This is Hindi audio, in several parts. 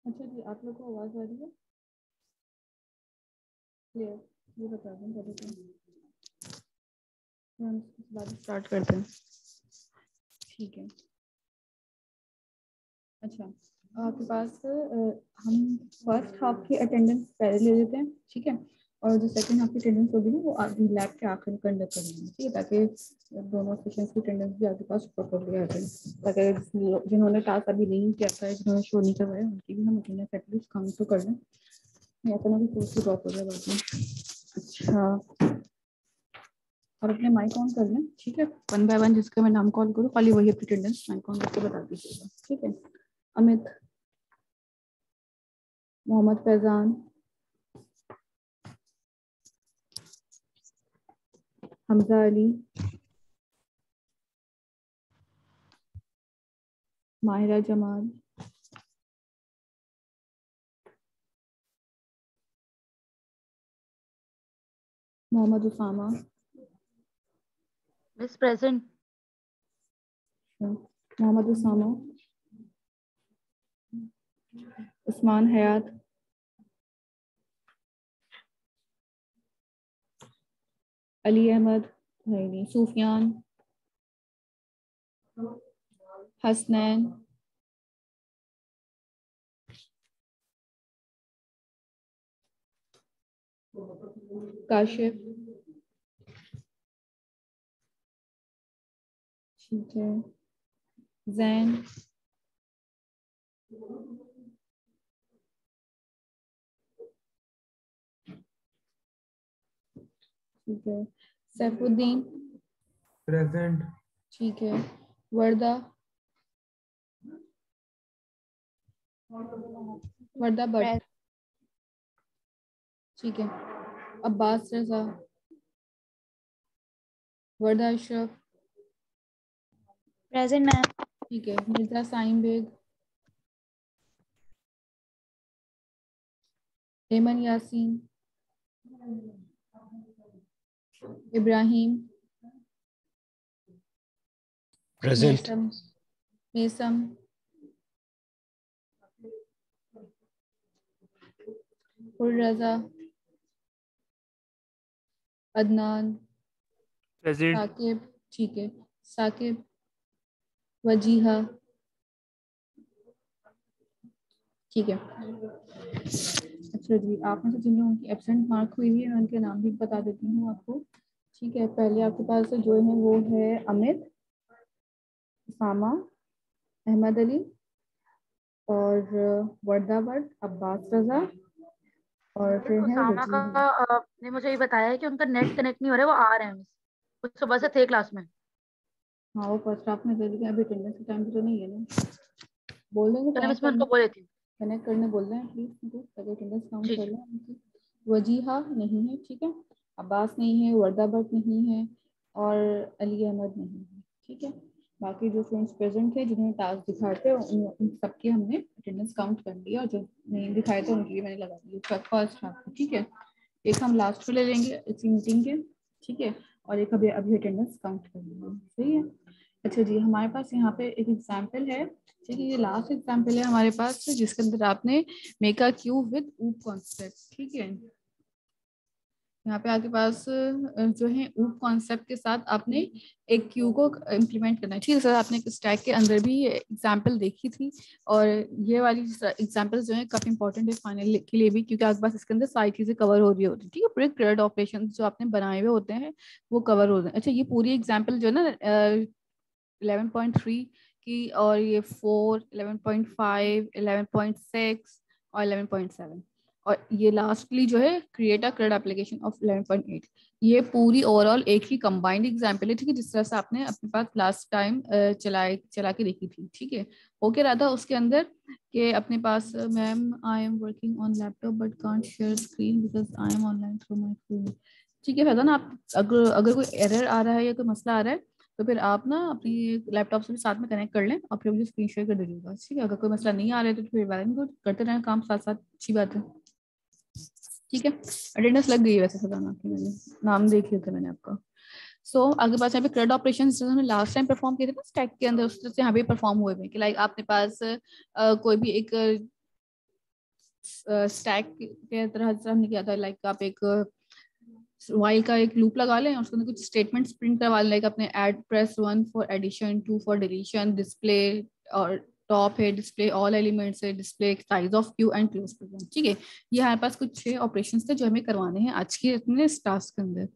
अच्छा जी, आप लोग को आवाज़ आ रही है क्लियर? ये बता दें पहले तो हम इस बात स्टार्ट करते हैं। ठीक है। अच्छा, आपके पास हम फर्स्ट हाफ की अटेंडेंस पहले ले लेते हैं, ठीक है, और जो सेकंड हाफ की अटेंडेंस होगी ना वो अभी लैब के आखिर में कंडक्ट करेंगे, ठीक है, ताकि दोनों सेशंस की अटेंडेंस भी आपके पास प्रॉपर्ली आ जाए, ताकि जिन्होंने टास्क अभी नहीं किया था, जिन्होंने शो नहीं करवाया, उनकी भी हम अटेंडेंस एटलीस्ट काउंट तो कर लें, या तो ना भी कोर्स ड्रॉप हो जाए बाद में। अच्छा, और अपने माइक ऑन कर लें, ठीक है, वन बाय वन जिसका मैं नाम कॉल करूँ खाली वही अपनी अटेंडेंस माइक ऑन करके बता दीजिएगा, ठीक है। Amit, Mohammad Faizan, Hamza Ali, Mahira Jamal, Mohammad Usama, miss present. मोहम्मद उसामा, उस्मान हयात, अली अहमद, नहीं सूफियान, हसनैन, काशिफ, ठीक है, जैन, ठीक है, सैफुद्दीन, प्रेजेंट। ठीक है, वर्दा, वर्दा भट्ट, ठीक है, अब्बास रजा, वर्दा अशरफ, प्रेजेंट मैम। ठीक है, मिर्जा साइम बेग, हेमन यासीन, इब्राहिम, प्रेजेंट। मेसम, मेसम, रजा, अदनान, प्रेजेंट। साकिब, ठीक है, साकिब, वजीहा, ठीक है। अच्छा जी, आप में से जिन लोगों की एब्सेंट मार्क हुई है मैं उनके नाम भी बता देती हूँ आपको, ठीक है। पहले आपके पास जो है वो है अमित, उसामा, अहमद अली और वर्दा भट्ट, अब्बास रजा और फिर है उसामा का वजीहा। ने मुझे ये बताया है कि उनका नेट कनेक्ट नहीं हो रहा है, वो आ रहे हैं मिस, वो सुबह से थे क्लास में। हाँ वो फर्स्ट हाफ में दे दी, अभी अटेंडेंस के टाइम पे तो नहीं है ना, बोल देंगे तो कनेक्ट मिस मैं करने, उनको बोल देती हूँ। कनेक्ट करने बोल रहे हैं प्लीज उनको, ताकि अटेंडेंस काउंट जी कर जी। लें उनकी। वजीहा नहीं है, ठीक है, अब्बास नहीं है, वर्दा भट्ट नहीं है और अली अहमद नहीं है, ठीक है। बाकी जो स्टूडेंट्स प्रेजेंट थे जिन्होंने टास्क दिखाए थे उन सबकी हमने अटेंडेंस काउंट कर ली और जो नहीं दिखाए थे उनकी मैंने लगा दी फर्स्ट हाफ, ठीक है। एक हम लास्ट में ले लेंगे इसी मीटिंग के, ठीक है, और एक अभी अभी अटेंडेंस काउंट कर लेंगे, सही है। अच्छा जी, हमारे पास यहाँ पे एक एग्जाम्पल है, ठीक है, ये लास्ट एग्जाम्पल है हमारे पास जिसके अंदर आपने मेक अ क्यूब विद ऊप कॉन्सेप्ट, ठीक है। यहाँ पे आपके पास जो है ऊप कॉन्सेप्ट के साथ आपने एक क्यू को इम्प्लीमेंट करना है, ठीक है सर। आपने स्टैक के अंदर भी एग्जाम्पल देखी थी और ये वाली एग्जाम्पल जो है काफी इंपॉर्टेंट है फाइनल के लिए भी, क्योंकि आपके पास इसके अंदर सारी चीजें कवर हो रही होती है, ठीक है, पूरे क्रिएट ऑपरेशन जो आपने बनाए हुए होते हैं वो कवर हो रहे हैं। अच्छा, ये पूरी एग्जाम्पल जो है ना 11.3 की और ये 4, 11.5, 11.6 और 11.7 और ये लास्टली जो है create a cred application of 11.8, ये पूरी ओवरऑल एक ही कंबाइंड एग्जाम्पल है, ठीक है, जिस तरह से आपने अपने पास लास्ट टाइम चला के देखी थी, ठीक है। ओके राधा, उसके अंदर के अपने पास ma'am I am working on laptop but can't share screen because I am online through my phone, ठीक है फैजान, आप अगर अगर कोई एरर आ रहा है या कोई मसला आ रहा है तो फिर आप ना अपनी लैपटॉप से भी साथ में कनेक्ट कर लें और फिर मुझे स्क्रीन शेयर कर दीजिएगा, ठीक है। अगर कोई मसला नहीं आ रहा है तो फिर बैलेंस करते रहें काम साथ साथ, अच्छी बात है, ठीक है। अटेंडेंस लग गई है वैसे सदाना की, मैंने नाम देख लिया था मैंने आपका। सो आगे पास यहाँ पे क्रेड ऑपरेशन जो हमने लास्ट टाइम परफॉर्म किए थे ना स्टैक के अंदर, उस तरह से यहाँ पे परफॉर्म हुए हैं कि लाइक आपके पास कोई भी एक स्टैक के तरह से हमने किया था, लाइक आप एक वाइल का एक लूप लगा लें और उसके अंदर कुछ स्टेटमेंट्स प्रिंट करवा लें, लाइक अपने add press 1 for addition, 2 for deletion, display और टॉप है, डिस्प्ले ऑल एलिमेंट्स है, display size of queue and close program. ठीक है, ये हमारे पास कुछ 6 ऑपरेशंस थे जो हमें करवाने हैं आज के अपने इस टास्क के अंदर।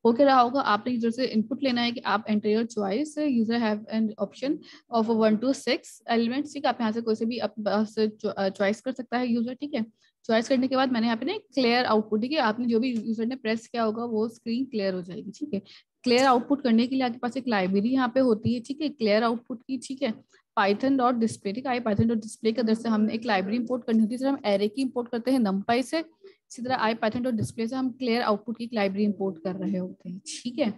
हो क्या रहा होगा, आपने यूजर से इनपुट लेना है कि आप enter your choice, user have an option of 1 to 6 elements. ठीक है, आप यहाँ से कोई से भी चॉइस कर सकता है यूजर। ठीक है, चॉइस करने के बाद मैंने यहाँ पे ना क्लियर आउटपुट, ठीक है, आपने जो भी यूजर ने प्रेस किया होगा वो स्क्रीन क्लियर हो जाएगी। ठीक है, क्लियर आउटपुट करने के लिए आपके पास एक लाइब्रेरी यहाँ पे होती है, ठीक है, क्लियर आउटपुट की। ठीक है, पाइथन डॉट डिस्प्ले, ठीक है, पाइथन डॉट डिस्प्ले के अंदर से हमने एक लाइब्रेरी इंपोर्ट करनी होती है, हम एरे की इंपोर्ट करते हैं numpy से, इसी तरह आई पाइथन डॉट डिस्प्ले से हम क्लियर आउटपुट की लाइब्रेरी इंपोर्ट कर रहे होते हैं। ठीक है,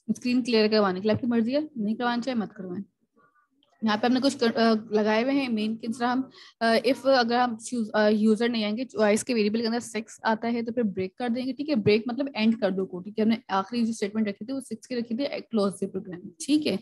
स्क्रीन क्लियर करवाने के लिए आपकी मर्जी है, नहीं करवाना चाहे मत करवाएं। यहाँ पे हमने कुछ लगाए हुए हैं मेन की तरह, हम इफ अगर हम यूजर नहीं आएंगे, चॉइस के वेरिएबल के अंदर 6 आता है तो फिर ब्रेक कर देंगे। ठीक है, ब्रेक मतलब एंड कर दो कोड। ठीक है, हमने आखिरी जो स्टेटमेंट रखी थी वो 6 की रखी थी, क्लोज द प्रोग्राम। ठीक है,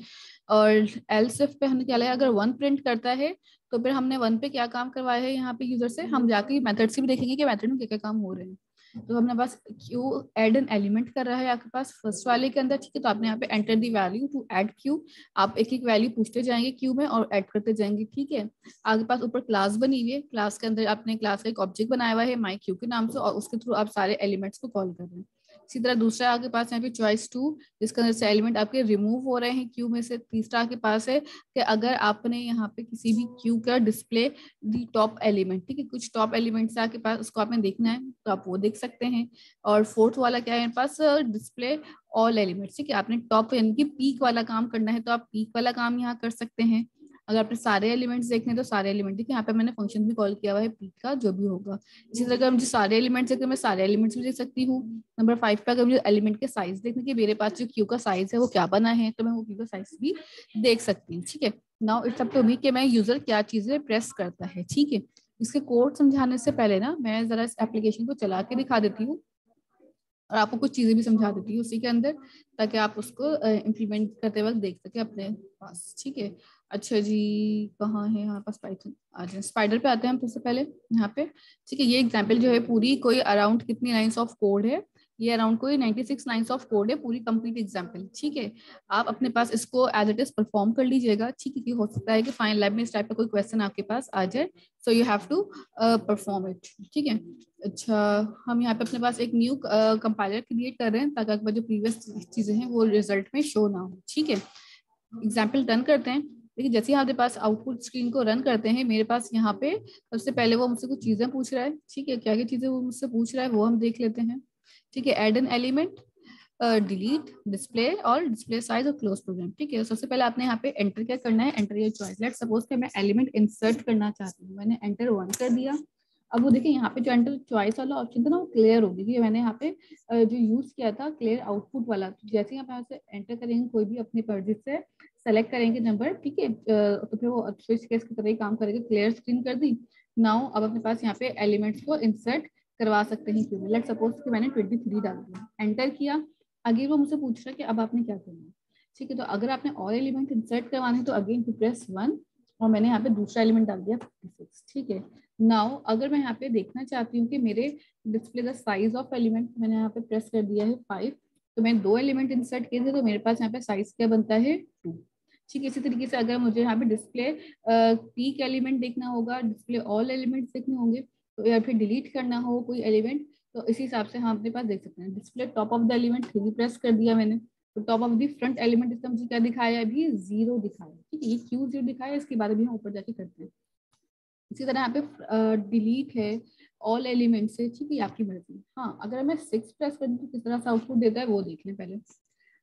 और एल्स इफ पे हमने क्या लगाया, अगर 1 प्रिंट करता है तो फिर हमने 1 पे क्या काम करवाया है यहाँ पे यूजर से, हम जाके मेथड से भी देखेंगे कि मेथड में क्या क्या काम हो रहे हैं। तो हमने bus queue add an element कर रहा है आपके पास फर्स्ट वाले के अंदर। ठीक है, तो आपने यहाँ पे enter the value to add queue, आप एक एक वैल्यू पूछते जाएंगे क्यू में और ऐड करते जाएंगे। ठीक है, आपके पास ऊपर क्लास बनी हुई है, क्लास के अंदर आपने क्लास का एक ऑब्जेक्ट बनाया हुआ है माई क्यू के नाम से, और उसके थ्रू आप सारे एलिमेंट्स को कॉल कर रहे हैं। इसी तरह दूसरा आपके पास यहाँ पे चॉइस 2, जिसके अंदर से एलिमेंट आपके रिमूव हो रहे हैं क्यू में से। तीसरा आपके पास है कि अगर आपने यहाँ पे किसी भी क्यू का डिस्प्ले दी टॉप एलिमेंट, ठीक है, कुछ टॉप एलिमेंट्स आपके पास, उसको आपने देखना है तो आप वो देख सकते हैं। और फोर्थ वाला क्या है मेरे पास, डिस्प्ले ऑल एलिमेंट्स। ठीक है, आपने टॉप यानी कि पीक वाला काम करना है तो आप पीक वाला काम यहाँ कर सकते हैं। अगर आपने सारे एलिमेंट्स देखने तो सारे एलिमेंट, ठीक है, यहाँ पे मैंने फंक्शन भी कॉल किया हुआ है पीक का, जो भी होगा। इसी तरह अगर मुझे सारे एलिमेंट्स देखने, मैं सारे एलिमेंट्स भी देख सकती हूँ। नंबर 5 पे अगर मुझे एलिमेंट के साइज देखने की, मेरे पास जो क्यू का साइज है वो क्या बना है, तो मैं वो क्यू का साइज भी देख सकती हूँ। ठीक है, now it's up to me कि मैं यूजर क्या चीजें प्रेस करता है। ठीक है, इसके कोड समझाने से पहले ना मैं जरा इस एप्लीकेशन को चला के दिखा देती हूँ और आपको कुछ चीजें भी समझा देती हूँ उसी के अंदर, ताकि आप उसको इम्प्लीमेंट करते वक्त देख सके अपने पास। ठीक है, अच्छा जी, कहाँ है हमारे पास पाइथन, आ जाए स्पाइडर पे आते हैं हम सबसे पहले यहाँ पे। ठीक है, ये एग्जाम्पल जो है पूरी कोई अराउंड कितनी लाइन्स ऑफ कोड है, ये अराउंड कोई 96 लाइन्स ऑफ कोड है, पूरी कंप्लीट एग्जाम्पल। ठीक है, आप अपने पास इसको एज इट इज परफॉर्म कर लीजिएगा। ठीक है, कि हो सकता है कि फाइनल लैब में इस टाइप का कोई क्वेश्चन आपके पास आ जाए, so you have to perform it. ठीक है, अच्छा, हम यहाँ पे अपने पास एक न्यू कंपाइलर क्रिएट कर रहे हैं ताकि आपके पास जो प्रीवियस चीजें हैं वो रिजल्ट में शो ना हो। ठीक है, एग्जाम्पल रन करते हैं। देखिए, जैसे ही हमारे पास आउटपुट स्क्रीन को रन करते हैं, मेरे पास यहाँ पे सबसे पहले वो मुझसे कुछ चीजें पूछ रहा है। ठीक है, क्या क्या चीजें वो मुझसे पूछ रहा है वो हम देख लेते हैं। ठीक है, add an element, delete, display और डिस्प्ले साइज और क्लोज प्रोग्राम। ठीक है, सबसे पहले आपने यहाँ पे एंटर क्या करना है, enter your choice. Let's suppose कि मैं एलिमेंट इंसर्ट करना चाहती हूँ, मैंने एंटर 1 कर दिया। अब वो देखिए यहाँ पे जो एंटर चॉइस वाला ऑप्शन था ना वो क्लियर हो गई, मैंने यहाँ पे जो यूज किया था क्लियर आउटपुट वाला। तो जैसे ही आप यहाँ से एंटर करेंगे कोई भी अपनी मर्जी से सेलेक्ट करेंगे नंबर, ठीक है, तो फिर वो स्विच केस की तरह ही काम करेगा। क्लियर स्क्रीन कर दी। नाउ अब अपने पास यहाँ पे एलिमेंट्स को इंसर्ट करवा सकते हैं क्यों, लेट्स सपोज कि मैंने 23 डाल दिया, एंटर किया। आगे वो मुझसे पूछ रहा है कि अब आपने क्या करना है। ठीक है, तो अगर आपने और एलिमेंट इंसर्ट करवाने हैं तो अगेन टू प्रेस 1 और मैंने यहाँ पे दूसरा एलिमेंट डाल दिया 56। ठीक है, नाउ अगर मैं यहाँ पे देखना चाहती हूँ कि मेरे display the size of element, मैंने यहाँ पे प्रेस कर दिया है 5, तो मैंने 2 एलिमेंट इंसर्ट किए थे तो मेरे पास यहाँ पे साइज क्या बनता है 2। ठीक है, इसी तरीके से अगर मुझे यहाँ पे डिस्प्ले पीक एलिमेंट देखना होगा, डिस्प्ले ऑल एलिमेंट्स देखने होंगे, तो या फिर डिलीट करना हो कोई एलिमेंट, तो इसी हिसाब से हम अपने पास देख सकते हैं। Display top of the element 3 press कर दिया मैंने, तो top of the front element इसका मुझे क्या दिखाया, अभी 0 दिखाया। ठीक है, ये क्यों 0 दिखाया इसके बाद भी हम ऊपर जाके करते हैं। इसी तरह यहाँ पे डिलीट है ऑल एलिमेंट से। ठीक है, आपकी मर्जी। हाँ, अगर मैं 6 प्रेस कर दूँ तो किस तरह से आउटपुट देता है वो देख लें पहले।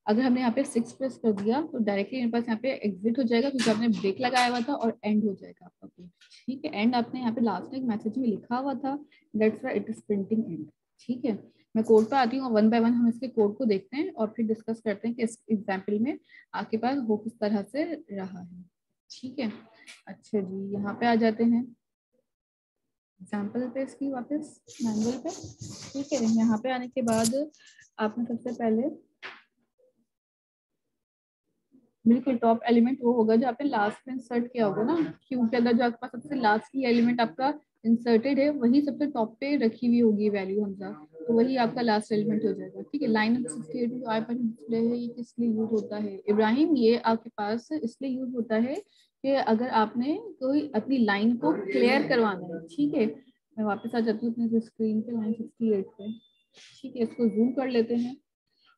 अगर हमने यहाँ पे 6 प्रेस कर दिया तो डायरेक्टली मेरे पास यहाँ पे एग्जिट हो जाएगा क्योंकि आपने ब्रेक लगाया हुआ था और एंड हो जाएगा आपका कोड। ठीक है, एंड आपने यहाँ पे लास्ट में एक मैसेज में लिखा हुआ था, that's why it is printing and. ठीक है, मैं कोड पे आती हूँ, 1 बाय 1 हम इसके कोड को देखते हैं और फिर डिस्कस करते हैं कि इस एग्जाम्पल में आपके पास वो किस तरह से रहा है। ठीक है, अच्छा जी, यहाँ पे आ जाते हैं एग्जाम्पल पे इसकी वापस मैनुअल पे। ठीक है, यहाँ पे आने के बाद आपने सबसे पहले बिल्कुल टॉप एलिमेंट वो होगा जो आपने लास्ट में इंसर्ट किया होगा ना, क्यू के अंदर जो आपके पास सबसे लास्ट की एलिमेंट आपका इंसर्टेड है वही सबसे टॉप पे रखी हुई होगी वैल्यू हमजा, तो वही आपका लास्ट एलिमेंट हो जाएगा। ठीक है, लाइन नंबर 68 में जो आई पर डिस्प्ले है ये किस लिए यूज होता है इब्राहिम? ये आपके पास इसलिए यूज होता है कि अगर आपने कोई अपनी लाइन को क्लियर करवाना है। ठीक है, मैं वापस आ जाती हूँ अपने स्क्रीन पे लाइन 68 पे। ठीक है, इसको जूम कर लेते हैं।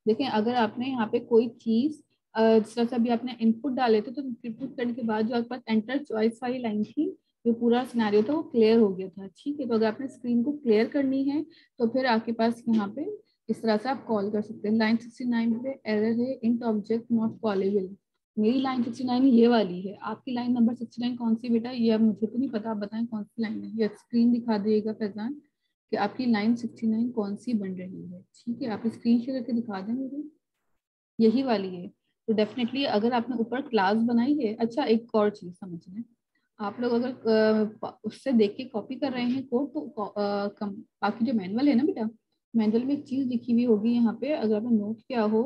देखें, अगर आपने यहाँ पे कोई चीज जिस तरह से अभी आपने इनपुट डाले थे, तो इनपुट करने के बाद जो आपके पास एंटर चॉइस वाली लाइन थी, जो पूरा सिनेरियो था वो क्लियर हो गया था। ठीक है, तो अगर आपने स्क्रीन को क्लियर करनी है तो फिर आपके पास यहाँ पे इस तरह से आप कॉल कर सकते हैं। लाइन 69 पे एरर है, इंट ऑब्जेक्ट नॉट कॉलेबल। मेरी लाइन 69 ये वाली है, आपकी लाइन नंबर 69 कौन सी बेटा? ये अब मुझे तो नहीं पता, आप बताएं कौन सी लाइन है। ये स्क्रीन दिखा देगा फैजान कि आपकी लाइन 69 कौन सी बन रही है। ठीक है, आप स्क्रीन शेयर करके दिखा दें मुझे, यही वाली है। तो डेफिनेटली अगर आपने ऊपर क्लास बनाई है। अच्छा, एक और चीज समझ लें, आप लोग अगर उससे देख के कॉपी कर रहे हैं कोड, तो बाकी जो मैनुअल है ना बेटा, मैनुअल में एक चीज लिखी हुई होगी यहाँ पे, अगर आपने नोट किया हो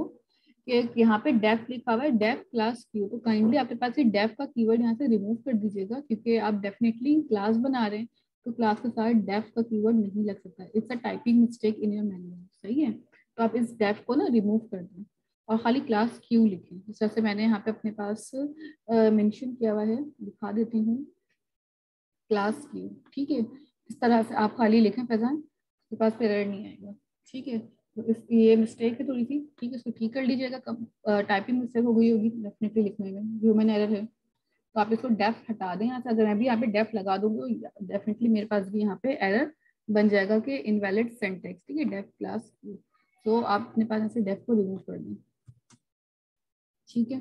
कि यहाँ पे डेफ लिखा हुआ है, डेफ क्लास क्यू, तो काइंडली आपके पास ये डेफ का कीवर्ड यहाँ से रिमूव कर दीजिएगा, क्योंकि आप डेफिनेटली क्लास बना रहे हैं तो क्लास के साथ डेफ का कीवर्ड नहीं लग सकता। It's a typing mistake in your manual. सही है, तो आप इस डेफ को ना रिमूव कर दें और खाली क्लास क्यू लिखें, जिस तरह से मैंने यहाँ पे अपने पास मेंशन किया हुआ है, दिखा देती हूँ, क्लास क्यू। ठीक है, इस तरह से आप खाली लिखें फैजान, आपके पास फिर एरर नहीं आएगा। ठीक है, तो इसकी ये मिस्टेक है थोड़ी सी। ठीक है, इसको ठीक कर लीजिएगा, कब टाइपिंग मिस्टेक हो गई होगी डेफिनेटली लिखने में, ह्यूमन एरर है। तो आप इसको डेफ हटा दें यहाँ से। अगर मैं भी यहाँ पे डेफ लगा दूंगी तो डेफिनेटली मेरे पास भी यहाँ पे एरर बन जाएगा कि इनवैलिड सिंटैक्स। ठीक है, डेफ क्लास क्यू, तो आप अपने पास ऐसे डेफ को रिमूव कर दें। ठीक है,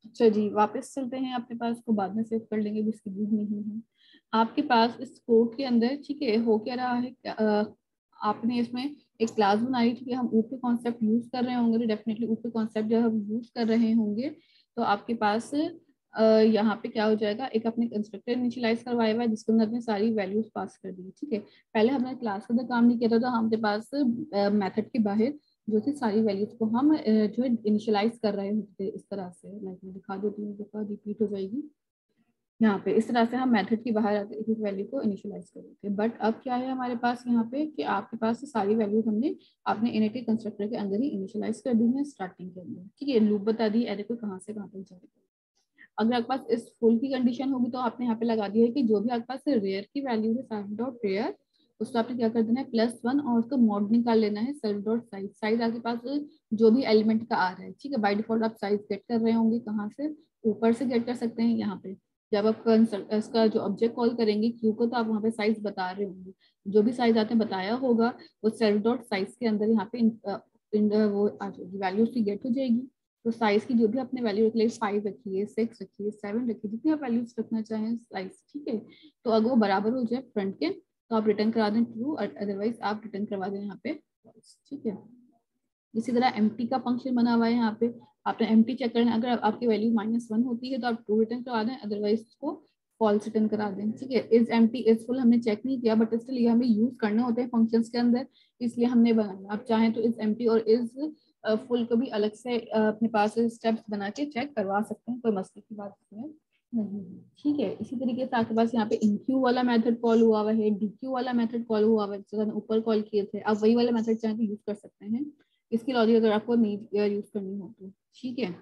अच्छा जी, वापस चलते हैं अपने पास को, बाद में सेव कर लेंगे, जिसकी यूज नहीं है आपके पास इस कोड के अंदर। ठीक है, हो क्या रहा है, आपने इसमें एक क्लास बनाई थी कि हम ऊपर कॉन्सेप्ट यूज कर रहे होंगे, तो डेफिनेटली ऊपर कॉन्सेप्ट जब हम यूज कर रहे होंगे तो आपके पास यहाँ पे क्या हो जाएगा, एक अपने कंस्ट्रक्टर इनिशियलाइज करवाया हुआ है जिसके अंदर हमने सारी वैल्यूज पास कर दी। ठीक है, पहले हमने क्लास के अंदर काम नहीं किया था, तो हमारे पास मेथड के बाहर जो थी सारी वैल्यूज को हम जो है इनिशियलाइज कर रहे होते इस तरह से। लाइक मैं दिखा देती हूँ, दफा रिपीट हो जाएगी यहाँ पे। इस तरह से हम मेथड के बाहर आके एक वैल्यू को इनिशियलाइज कर देते हैं। बट अब क्या है हमारे पास यहाँ पे कि आपके पास सारी वैल्यूज हमने अपने इनिटी कंस्ट्रक्टर के अंदर ही इनिशियलाइज कर दी है स्टार्टिंग के अंदर। ठीक है, लूप बता दी एरे को कहाँ से कहाँ तक जाएगा। अगर आपके पास इस फुल की कंडीशन होगी तो आपने यहाँ पे लगा दिया है कि जो भी आपके पास रेयर की वैल्यू है सेल्फ डॉट रेयर, उसको आपने क्या कर देना है +1 और उसका मॉड निकाल लेना है सेल्फ डॉट साइज। साइज आपके पास जो भी एलिमेंट का आ रहा है। ठीक है, बाय डिफॉल्ट आप साइज गेट कर रहे होंगे कहाँ से, ऊपर से गेट कर सकते हैं। यहाँ पे जब आप इसका जो ऑब्जेक्ट कॉल करेंगे क्यू को, तो आप वहाँ पे साइज बता रहे होंगे, जो भी साइज आपने बताया होगा वो सेल्फ डॉट साइज के अंदर यहाँ पे वो वैल्यूज की गेट हो जाएगी। तो साइज की जो भी आपने वैल्यू रख ली, 5 रखिए, 6 रखिए, 7 रखिए, जितनी आप वैल्यूज रखना चाहें साइज। ठीक है, तो अगर वो बराबर हो जाए फ्रंट के तो आप रिटर्न करा दें ट्रू, अदरवाइज आप रिटर्न करवा दें यहाँ पे false। ठीक है, इसी तरह एम्प्टी का फंक्शन बना हुआ है यहाँ पे, आपने एम्प्टी चेक करना है, अगर आपकी वैल्यू -1 होती है तो आप ट्रू रिटर्न करवा दें, अदरवाइज उसको फॉल्स रिटर्न करा दें। ठीक है, इज एम्प्टी इज फुल हमने चेक नहीं किया, बट इसलिए हमें यूज करने होते हैं फंक्शंस के अंदर, इसलिए हमने बनाया। आप चाहें तो इज एम्प्टी और इज फुल को भी अलग से अपने पास स्टेप्स बना के चेक करवा सकते हैं, कोई मसले की बात इसमें नहीं है। ठीक है, इसी तरीके से आपके पास यहाँ पे इंक्यू वाला मेथड कॉल हुआ हुआ है, डीक्यू वाला मेथड कॉल हुआ हुआ है, जैसे ऊपर कॉल किए थे, आप वही वाला मेथड चाहें तो यूज कर सकते हैं इसकी लॉजिक अगर आपको नहीं यूज करनी हो तो। ठीक है,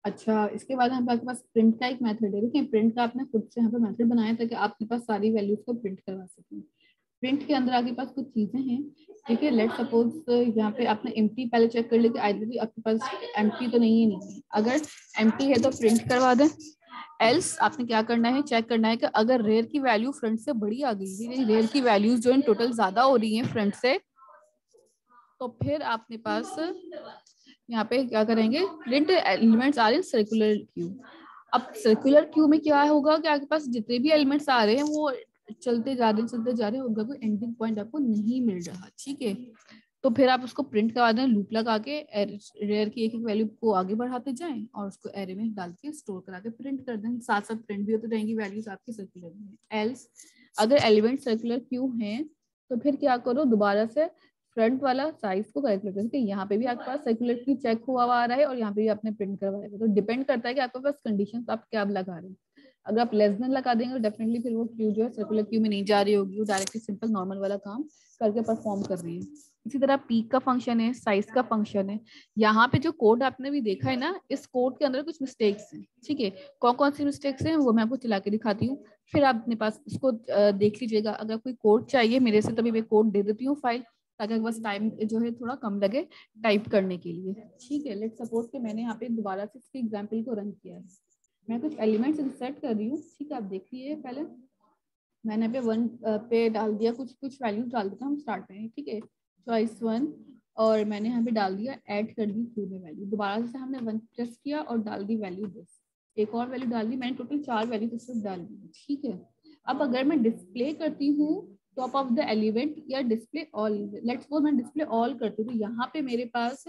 अच्छा, इसके बाद हमारे पास प्रिंट का एक मेथड है। देखिए, प्रिंट का आपने खुद से यहाँ पे मेथड बनाया ताकि आपके पास सारी वैल्यूज को प्रिंट करवा सकें। प्रिंट के अंदर आपके पास कुछ चीजें हैं। ठीक है, लेट सपोज यहाँ पे आपने एम्प्टी पहले चेक कर लिया कि आइदर आपके पास एम्प्टी तो नहीं है, अगर एम्प्टी है तो प्रिंट करवा दें। एल्स आपने क्या करना है, चेक करना है कि अगर रेयर की वैल्यू फ्रंट से बड़ी आ गई है, रेयर की वैल्यूज जो इन टोटल ज्यादा हो रही है फ्रंट से, तो फिर आपके पास यहाँ पे क्या करेंगे, print elements are in circular queue. अब सर्कुलर क्यू में क्या होगा कि आपके पास जितने भी एलिमेंट्स आ रहे हैं वो चलते जा रहे हैं, उनका कोई एंडिंग पॉइंट आपको नहीं मिल रहा। ठीक है, तो फिर आप उसको प्रिंट करवा दें लूप लगा के, रेयर की एक एक वैल्यू को आगे बढ़ाते जाएं और उसको एरे में डाल के स्टोर करा के प्रिंट कर दें, साथ साथ प्रिंट भी होते रहेंगी वैल्यूज आपकी सर्कुलर में। एल्स अगर एलिमेंट सर्कुलर क्यू हैं तो फिर क्या करो, दोबारा से फ्रंट वाला साइज को कैलकुलेट करके यहाँ पे भी आपके पास सर्कुलर क्यू चेक हुआ आ रहा है और यहाँ पे भी आपने प्रिंट करवाया है, तो डिपेंड करता है कि आपके पास कंडीशन आप क्या लगा रहे हैं। अगर आप लेस देन लगा देंगे तो डेफिनेटली फिर वो क्यू जो है सर्कुलर क्यू में नहीं जा रही होगी, वो डायरेक्टली सिंपल नॉर्मल वाला काम करके परफॉर्म कर रही है। इसी तरह पीक का फंक्शन है, साइज का फंक्शन है। यहाँ पे जो कोड आपने भी देखा है ना, इस कोड के अंदर कुछ मिस्टेक्स हैं, ठीक है। कौन कौन सी मिस्टेक्स हैं वो मैं आपको चला के दिखाती हूँ, फिर आप अपने पास इसको देख लीजिएगा। अगर कोई कोड चाहिए मेरे से तभी मैं कोड दे देती हूँ फाइल, ताकि आपके पास टाइम जो है थोड़ा कम लगे टाइप करने के लिए, ठीक है। लेट्स सपोज कि मैंने यहाँ पे दोबारा से इसके एग्जाम्पल को रन किया है, मैं कुछ एलिमेंट्स इंसर्ट कर रही हूँ, ठीक है। आप देखिए पहले मैंने यहाँ पे 1 पे डाल दिया, कुछ कुछ वैल्यूज डाल देता हूँ हम स्टार्ट में, ठीक है। चॉइस 1 और मैंने यहाँ पे डाल दिया, ऐड कर दी क्यू में वैल्यू। दोबारा से हमने 1 प्रेस किया और डाल दी वैल्यू दिस, एक और वैल्यू डाल दी, मैंने टोटल 4 वैल्यू इसमें डाल दी, ठीक है। अब अगर मैं डिस्प्ले करती हूँ टॉप ऑफ द एलिमेंट या डिस्प्ले ऑल, लेट्स सपोज मैं डिस्प्ले ऑल करती हूँ, तो यहाँ पे मेरे पास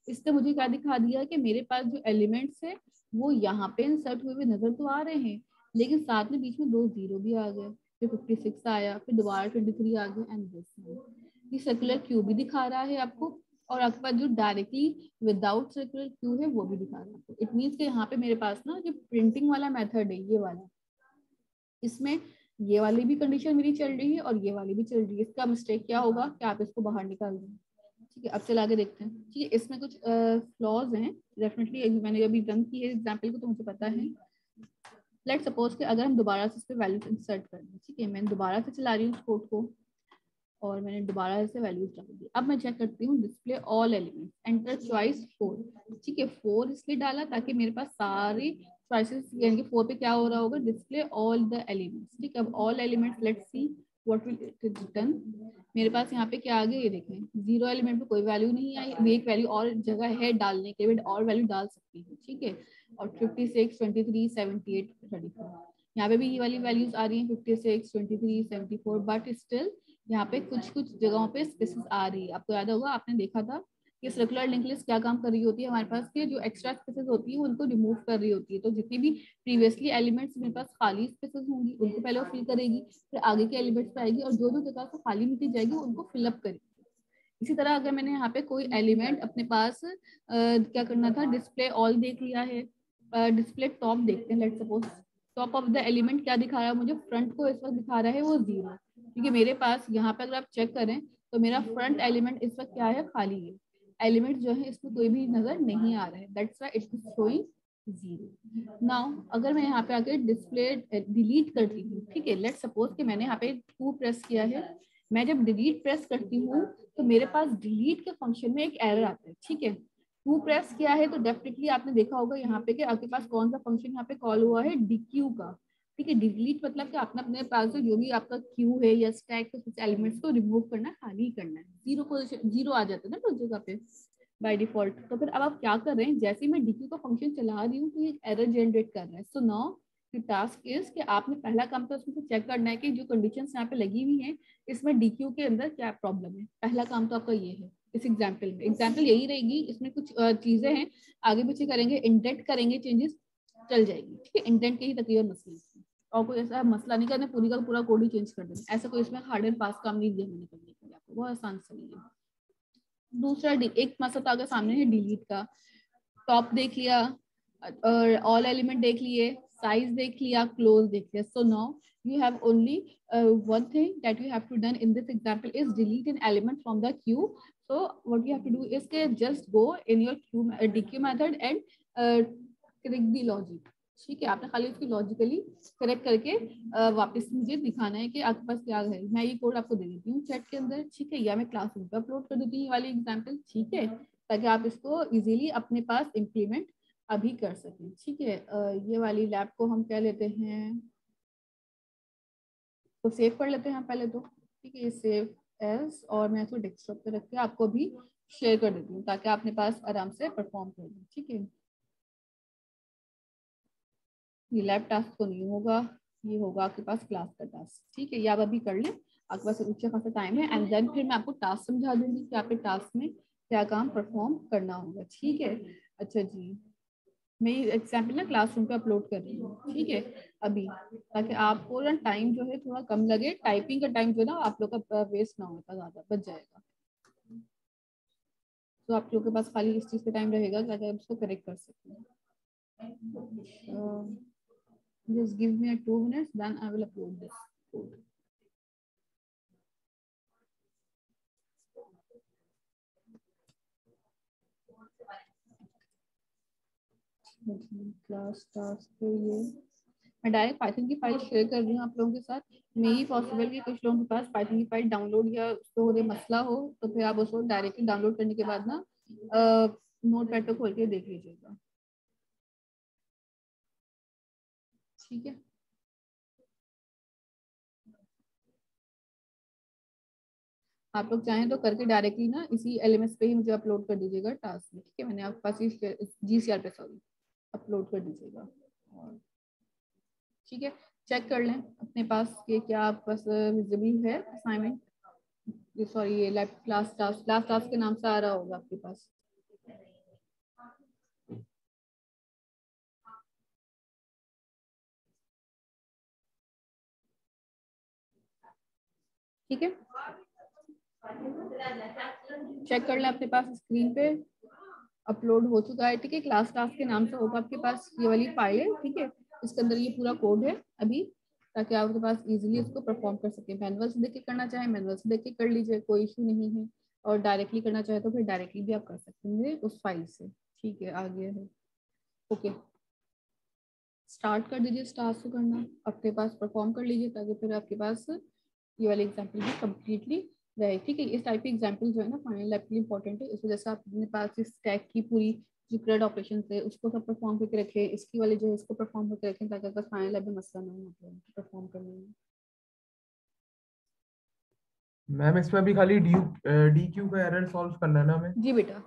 इसने मुझे क्या दिखा दिया कि मेरे पास जो एलिमेंट्स है वो यहाँ पे इंसर्ट हुए नजर तो आ रहे हैं, लेकिन साथ में बीच में 2 जीरो भी आ गए, फिर 56 आया, फिर दोबारा 23 आ गया एंड दिस। ये सर्कुलर क्यू भी दिखा रहा है आपको, और आपके पास जो डायरेक्टली विदाउट सर्कुलर क्यू है वो भी दिखा रहा है। इट मीन्स कि यहाँ पे मेरे पास ना जो प्रिंटिंग वाला मेथड है ये वाला, इसमें ये वाली भी कंडीशन मेरी चल रही है और ये वाली भी चल रही है। इसका मिस्टेक क्या होगा कि आप इसको बाहर निकाल दें, ठीक है। अब चला के देखते हैं, ठीक है। इसमें कुछ फ्लॉज हैं डेफिनेटली, मैंने अभी रन की है एग्जाम्पल को तो मुझे पता है। लेट सपोज कि अगर हम दोबारा से इस पर वैल्यूज इंसर्ट कर दें, ठीक है। मैं दोबारा से चला रही हूँ कोड को और मैंने दोबारा से वैल्यूज डाल दी। अब मैं चेक करती हूँ display all elements, enter choice 4, ठीक है। 4 इसलिए डाला ताकि मेरे पास सारे चॉइसेस, यानी कि 4 पे क्या हो रहा होगा, डिस्प्ले ऑल द एलिमेंट्स, ठीक है। अब all elements, let's see what will it return. मेरे पास यहाँ पे क्या आ गया, ये देखें 0 एलिमेंट पे कोई वैल्यू नहीं आई, अभी एक वैल्यू और जगह है डालने के लिए, और वैल्यू डाल सकती हूँ, ठीक है। और 56, 23, 78, 34, यहाँ पे भी ये वाली वैल्यूज आ रही है 56, 23, 74, बट स्टिल यहाँ पे कुछ कुछ जगहों पे स्पेसेस आ रही है। आपको याद होगा, आपने देखा था कि सर्कुलर लिंक लिस्ट क्या काम कर रही होती है हमारे पास के जो एक्स्ट्रा स्पेसेस होती है उनको रिमूव कर रही होती है। तो जितनी भी प्रीवियसली एलिमेंट्स मेरे पास खाली स्पेसेस होंगी उनको पहले वो फिल करेगी, फिर आगे के एलिमेंट्स पे आएगी और जो जो जगह से खाली मिलती जाएगी उनको फिलअप करेगी। इसी तरह अगर मैंने यहाँ पे कोई एलिमेंट अपने पास क्या करना था, डिस्प्ले ऑल देख लिया है, डिस्प्ले टॉप देखते हैं। Let's suppose top of the element क्या दिखा रहा है मुझे, फ्रंट को इस वक्त दिखा रहा है वो 0, क्योंकि मेरे पास यहाँ पे अगर आप चेक करें तो मेरा फ्रंट एलिमेंट इस वक्त क्या है, खाली है। एलिमेंट जो है इसमें कोई भी नजर नहीं आ रहा है, that's why it is showing 0। Now अगर मैं यहाँ पे आके डिस्प्ले डिलीट करती हूँ, ठीक है। लेट्स सपोज कि मैंने यहाँ पे 2 प्रेस किया है, मैं जब डिलीट प्रेस करती हूँ तो मेरे पास डिलीट के फंक्शन में एक एरर आता है, ठीक है। 2 प्रेस किया है तो डेफिनेटली आपने देखा होगा यहाँ पे कि आपके पास कौन सा फंक्शन यहाँ पे कॉल हुआ है, डीक्यू का, ठीक है। डिलीट मतलब कि आपने अपने पास जो भी आपका क्यू है या स्टैक के कुछ एलिमेंट्स को रिमूव करना, खाली करना है। 0 पोजीशन 0 आ जाता है ना उस जगह पे बाय डिफॉल्ट। तो फिर अब आप क्या कर रहे हैं, जैसे ही मैं डीक्यू का फंक्शन चला रही हूँ तो ये एरर जनरेट कर रहा है। So now the task is कि आपने पहला काम तो उसमें से चेक करना है कि जो कंडीशंस यहाँ पे लगी हुई हैं इसमें डीक्यू के अंदर क्या प्रॉब्लम है। पहला काम तो आपका ये है इस एग्जाम्पल में। एग्जाम्पल यही रहेगी, इसमें कुछ चीजें हैं आगे पीछे करेंगे, इंडेंट करेंगे, चेंजेस चल जाएगी, ठीक है। इंडेंट के ही तकरीबन मसले हैं और कोई ऐसा मसला नहीं करना पूरी का पूरा कोड ही चेंज कर देना, ऐसा कोई इसमें हार्ड एंड फास्ट काम नहीं दिया मैंने करने के लिए आपको, बहुत आसान से नहीं है। दूसरा एक मसला तो आगे सामने है डिलीट का। टॉप देख लिया और ऑल एलिमेंट देख लिए, साइज देख लिया, क्लोज देख लिया। So now you have only one thing that you have to done in this example is delete an element from the queue. So what you have to do is just go in your queue dequeue method and correct the logic, ठीक है। आपने खाली उसकी लॉजिकली करेक्ट करके वापस मुझे दिखाना है कि आपके पास क्या है। मैं ये कोड आपको दे देती हूँ चैट के अंदर, ठीक है, या मैं क्लासरूम पे अपलोड कर देती हूँ ये वाली एग्जाम्पल, ठीक है, ताकि आप इसको इजीली अपने पास इम्प्लीमेंट अभी कर सकें, ठीक है। ये वाली लैब को हम क्या लेते हैं, तो सेव कर लेते हैं पहले तो, ठीक है। ये सेव एज और मैं इसको डेस्कटॉप पे रख के आपको भी शेयर कर देती हूँ ताकि आपने पास आराम से परफॉर्म कर दें, ठीक है। ये लैब टास्क तो नहीं होगा, ये होगा आपके पास क्लास का टास्क, ठीक है। ये आप अभी कर लें, आपके पास अच्छा खासा टाइम है, एंड देन फिर मैं आपको टास्क समझा दूंगी कि आपके टास्क में क्या काम परफॉर्म करना होगा, ठीक है। अच्छा जी, मैं ये एग्जाम्पल ना क्लासरूम पे अपलोड कर रही हूँ, ठीक है, अभी, ताकि आपको ना टाइम जो है थोड़ा कम लगे, टाइपिंग का टाइम जो है ना आप लोग का वेस्ट ना होता, ज़्यादा बच जाएगा। तो आप लोग के पास खाली इस चीज़ का टाइम रहेगा ताकि आप उसको करेक्ट कर सकते हैं। Just give me a 2 minutes, then I will upload this code. Class task के लिए मैं डायरेक्ट पाइथन की फाइल शेयर कर रही हूँ आप लोगों के साथ। मे ही पॉसिबल कि कुछ लोगों के पास पाइथन की फाइल डाउनलोड या उसको हो मसला हो, तो फिर आप उसको डायरेक्टली डाउनलोड करने के बाद ना नोटपैड पे खोल के देख लीजिएगा, ठीक है। आप लोग चाहें तो करके डायरेक्टली ना इसी एलएमएस पे ही मुझे अपलोड कर दीजिएगा टास्क में, ठीक है। मैंने आपके पास जीसीआर पे सॉरी अपलोड कर दीजिएगा, और ठीक है चेक कर लें अपने पास कि क्या आपके पास विजिबल है असाइनमेंट, सॉरी ये लैब क्लास टास्क के नाम से आ रहा होगा आपके पास। ठीक है चेक कर लें अपने पास स्क्रीन पे अपलोड हो चुका है, ठीक है। क्लास टास्क के नाम से होगा आपके पास ये वाली फाइल है, ठीक है। इसके अंदर ये पूरा कोड है अभी, ताकि आपके पास इजीली इसको परफॉर्म कर सके। मैनुअल से देख के करना चाहे मैनुअल से देख के कर लीजिए, कोई इशू नहीं है, और डायरेक्टली करना चाहे तो फिर डायरेक्टली भी आप कर सकते हैं उस फाइल से, ठीक है। आ गया है, ओके स्टार्ट कर दीजिए टास्क को करना, अपने पास परफॉर्म कर लीजिए, ताकि फिर आपके पास ये वाले एग्जाम्पल भी कम्प्लीटली रहे, ठीक है। इस टाइप के एग्जाम्पल जो है ना फाइनल लैब के लिए इंपॉर्टेंट है, इस वजह से आप अपने पास इस स्टैक की पूरी जो क्रेड ऑपरेशन है उसको सब परफॉर्म करके रखें, इसकी वाले जो है इसको परफॉर्म करके रखें, ताकि आपका फाइनल लैब में मसला ना हो परफॉर्म करने में। मैम इसमें अभी खाली डी क्यू का एरर सॉल्व करना है ना हमें? जी बेटा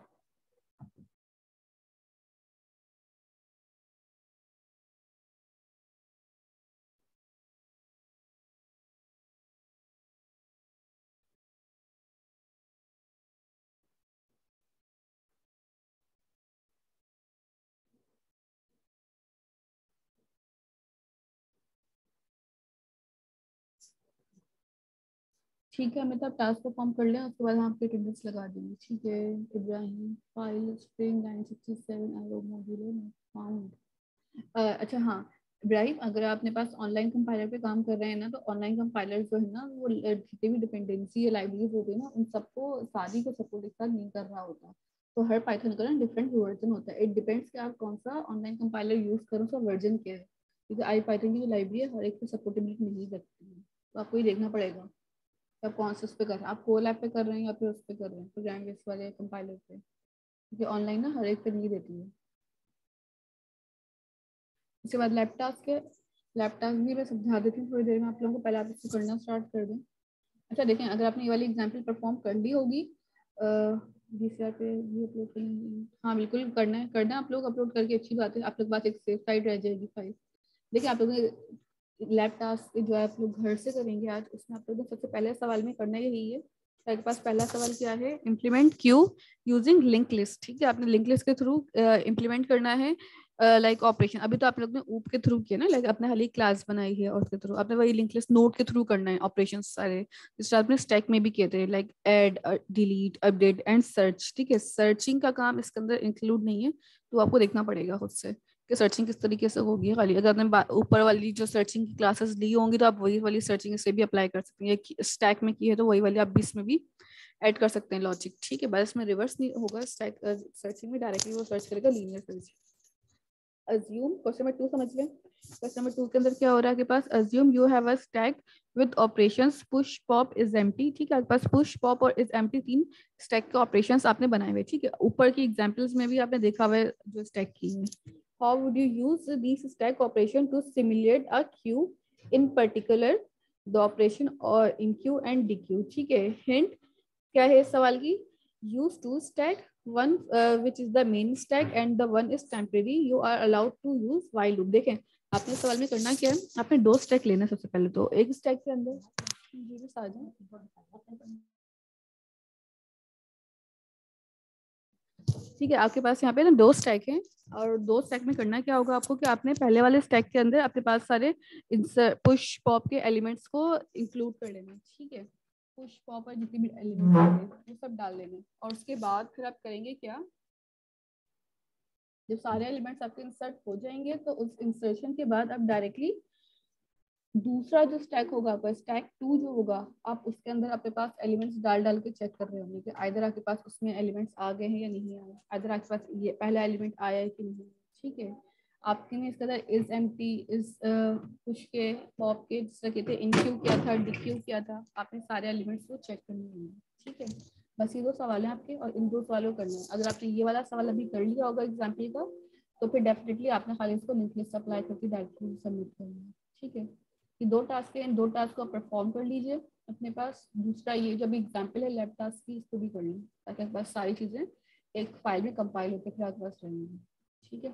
ठीक है, हमें तो टास्क परफॉर्म कर लें, उसके बाद हम आपके अटेंडेंस लगा देंगे, ठीक है। Ibrahim file spring 967 arrow modular found. अच्छा हाँ इब्राहिम, अगर आप अपने पास ऑनलाइन कंपाइलर पे काम कर रहे हैं ना, तो ऑनलाइन कंपाइलर जो है ना वो जितने भी डिपेंडेंसी या लाइब्रेरीज होती है ना उन सबको सारी को सपोर्ट एक साथ नहीं कर रहा होता। तो हर पाइथन का ना डिफरेंट वर्जन होता है, इट डिपेंड्स कि आप कौन सा ऑनलाइन कंपाइलर यूज करो, उसका वर्जन क्या है, क्योंकि आई पाइथन की जो लाइब्रेरी है हर एक को सपोर्टेबिलिटी नहीं रखती है, तो आपको ये देखना पड़ेगा कि आप कौन सा उस पर कर रहे हैं, आप कोल ऐप पे कर रहे हैं या फिर उस पर कर रहे हैं प्रोग्राम बेस वाले कंपाइलर पे, क्योंकि ऑनलाइन ना हर एक पे नहीं देती है। उसके बाद लैब टास्क है, लैब टास्क भी मैं समझा देती हूँ थोड़ी देर में आप लोगों को, पहले आप इसको करना स्टार्ट कर दें। अच्छा देखें, अगर आपने ये वाली एग्जांपल परफॉर्म कर ली होगी जीसीआर पे भी अपलोड करेंगे, हाँ बिल्कुल करना है आप लोग, अपलोड करके अच्छी बात है, आप लोग पास एक सेफ साइड रह जाएगी फाइल। देखिए आप लोग लैब टास्क जो है आप लोग घर से करेंगे आज, उसमें आप लोगों को सबसे पहले सवाल में करना यही है। आपके पास पहला सवाल क्या है, implement Q using link list, ठीक है। आपने लिंक लिस्ट के थ्रू इम्प्लीमेंट करना है लाइक ऑपरेशन। अभी तो आप लोग ने ऊप के थ्रू किया ना, लाइक आपने हाल ही क्लास बनाई है और उसके थ्रू आपने वही लिंक लिस्ट नोड के थ्रू करना है ऑपरेशन सारे, जिस आपने स्टैक में भी किए थे, like add delete update and search, ठीक है। सर्चिंग का काम इसके अंदर इंक्लूड नहीं है, तो आपको देखना पड़ेगा खुद से कि सर्चिंग किस तरीके से होगी। खाली अगर आपने ऊपर वाली जो सर्चिंग की क्लासेस ली होंगी तो आप वही वाली सर्चिंग से भी अप्लाई कर सकते हैं, स्टैक में की है तो वही वाली आप भी इसमें भी ऐड कर सकते हैं लॉजिक, ठीक है। बस इसमें रिवर्स नहीं होगा, स्टैक सर्चिंग में डायरेक्टली वो सर्च करेगा linear search. Assume question number 2 समझ लें, क्वेश्चन नंबर 2 के अंदर क्या हो रहा है आपके पास, assume you have a stack with operations push pop is empty, ठीक है। आपके पास पुश पॉप और इज एम्प्टी 3 स्टैक के ऑपरेशंस आपने बनाए हुए, ठीक है। ऊपर की एग्जांपल्स में भी आपने देखा हुआ है जो स्टैक की है। How would you use this stack operation to simulate a queue, in particular the operation और enqueue and dequeue, ठीक है। हिंट क्या है इस सवाल की, use two stack, one which is the main stack and the one is temporary, you are allowed to use while loop। देखें आपने सवाल में करना क्या है, आपने 2 स्टैक लेना है सबसे पहले, तो एक स्टैक के अंदर ठीक है आपके पास यहाँ पे ना 2 स्टैक हैं, और 2 स्टैक में करना क्या होगा आपको कि आपने पहले वाले स्टैक के अंदर आपके पास सारे पुश पॉप के एलिमेंट्स को इंक्लूड कर लेना, ठीक है। पुश पॉप और जितने भी एलिमेंट्स वो सब डाल लेना, और उसके बाद फिर आप करेंगे क्या, जब सारे एलिमेंट्स आपके इंसर्ट हो जाएंगे तो उस इंसर्शन के बाद आप डायरेक्टली दूसरा जो स्टैक होगा आपका स्टैक 2 जो होगा, आप उसके अंदर आपके पास एलिमेंट्स डाल डाल के चेक कर रहे होंगे कि आइदर आपके पास उसमें एलिमेंट्स आ गए हैं या नहीं आए, आइदर आपके पास ये पहला एलिमेंट आया है कि नहीं। ठीक है, आपके में इसका इज एम्प्टी इज पुश के पॉप के जिस तरह कहते हैं इनक्यू क्या था डीक्यू क्या था, आपने सारे एलिमेंट्स को चेक करने होंगे। ठीक है, बस ये 2 सवाल हैं आपके और इन 2 सवालों को करना है। अगर आपने ये वाला सवाल अभी कर लिया होगा एग्जाम्पल का तो फिर डेफिनेटली आपने खाली इसको लिंक लिस्ट अप्लाई करके डायरेक्टली सबमिट करना है। ठीक है, ये 2 टास्क है, इन 2 टास्क को परफॉर्म कर लीजिए अपने पास। दूसरा ये जो भी एग्जाम्पल है लैब टास्क की, इसको भी कर लीजिए ताकि आपके पास सारी चीज़ें एक फाइल में कंपाइल होकर फिर आपके पास रहेंगी। ठीक है।